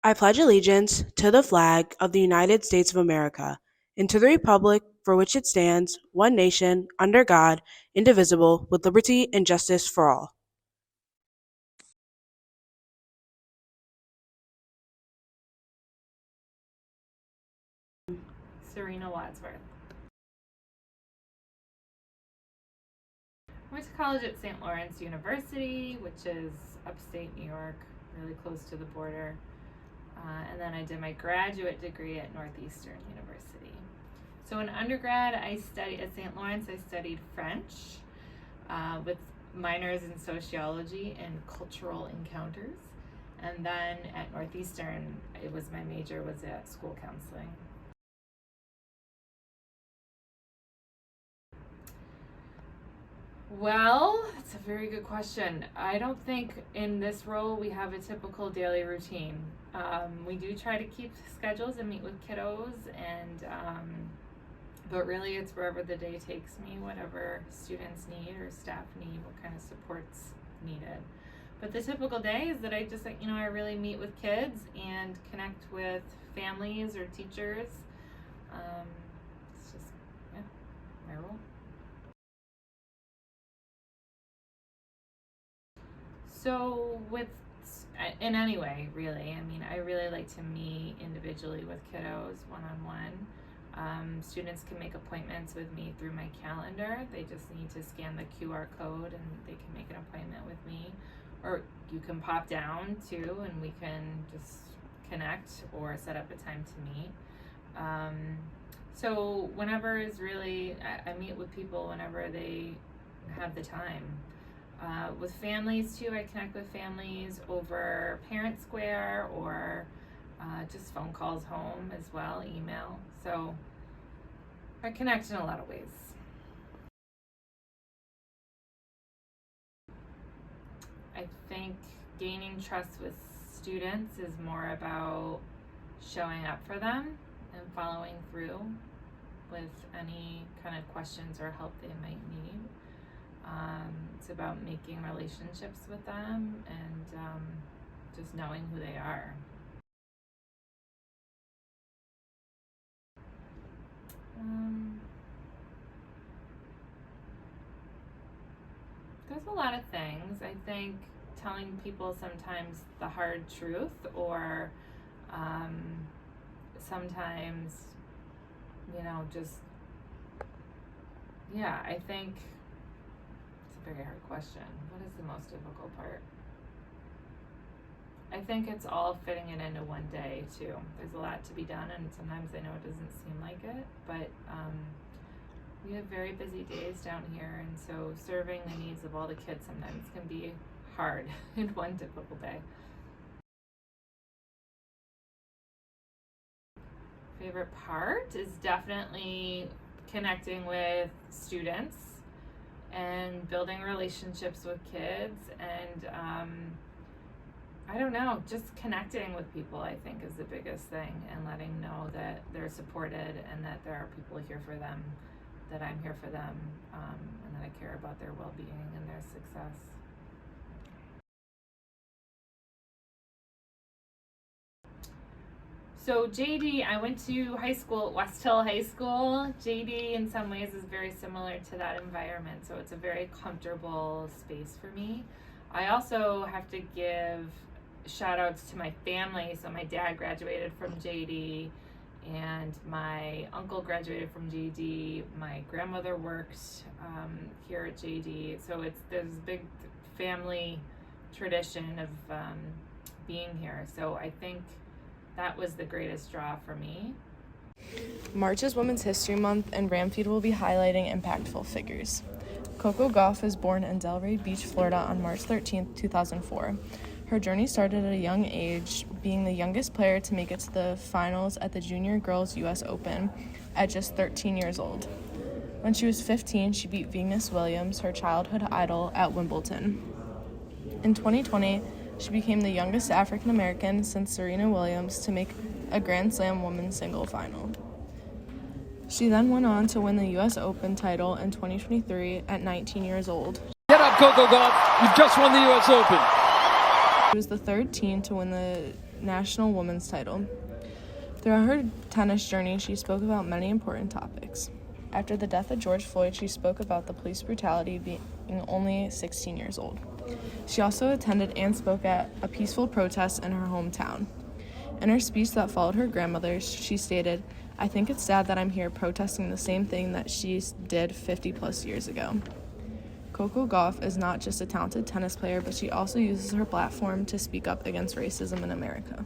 I pledge allegiance to the flag of the United States of America and to the republic for which it stands, one nation, under God, indivisible, with liberty and justice for all. Serena Wadsworth. I went to college at St. Lawrence University, which is upstate New York, really close to the border. And then I did my graduate degree at Northeastern University. So in undergrad, I studied at St. Lawrence. I studied French with minors in sociology and cultural encounters. And then at Northeastern, my major was at school counseling. Well, it's a very good question. I don't think in this role we have a typical daily routine. We do try to keep schedules and meet with kiddos, but really it's wherever the day takes me, whatever students need or staff need, what kind of support's needed. But the typical day is that I really meet with kids and connect with families or teachers. It's just, my role. So in any way, really, I really like to meet individually with kiddos one-on-one. Students can make appointments with me through my calendar. They just need to scan the QR code and they can make an appointment with me. Or you can pop down too and we can just connect or set up a time to meet. So whenever is really, I meet with people whenever they have the time. With families too, I connect with families over Parent Square or just phone calls home as well, email. So I connect in a lot of ways. I think gaining trust with students is more about showing up for them and following through with any kind of questions or help they might need. It's about making relationships with them and just knowing who they are. There's a lot of things. I think telling people sometimes the hard truth or sometimes, I think it's a very hard question. What is the most difficult part? I think it's all fitting it into one day too. There's a lot to be done and sometimes I know it doesn't seem like it, but we have very busy days down here, and so serving the needs of all the kids sometimes can be hard in one typical day. Favorite part is definitely connecting with students and building relationships with kids and just connecting with people, I think, is the biggest thing, and letting know that they're supported and that there are people here for them, that I'm here for them, and that I care about their well-being and their success. So JD, I went to high school at West Hill High School. JD in some ways is very similar to that environment, so it's a very comfortable space for me. I also have to give shout outs to my family. So my dad graduated from JD and my uncle graduated from JD. My grandmother worked here at JD. So there's a big family tradition of being here. So I think that was the greatest draw for me. March is Women's History Month, and Ramfeed will be highlighting impactful figures. Coco Gauff was born in Delray Beach, Florida on March 13, 2004. Her journey started at a young age, being the youngest player to make it to the finals at the Junior Girls U.S. Open at just 13 years old. When she was 15, she beat Venus Williams, her childhood idol, at Wimbledon. In 2020, she became the youngest African American since Serena Williams to make a Grand Slam women's single final. She then went on to win the U.S. Open title in 2023 at 19 years old. Get up, Coco Gauff. You've just won the U.S. Open. She was the third teen to win the national women's title. Throughout her tennis journey, she spoke about many important topics. After the death of George Floyd, she spoke about the police brutality being only 16 years old. She also attended and spoke at a peaceful protest in her hometown. In her speech that followed her grandmother's, she stated, "I think it's sad that I'm here protesting the same thing that she did 50 plus years ago." Coco Gauff is not just a talented tennis player, but she also uses her platform to speak up against racism in America.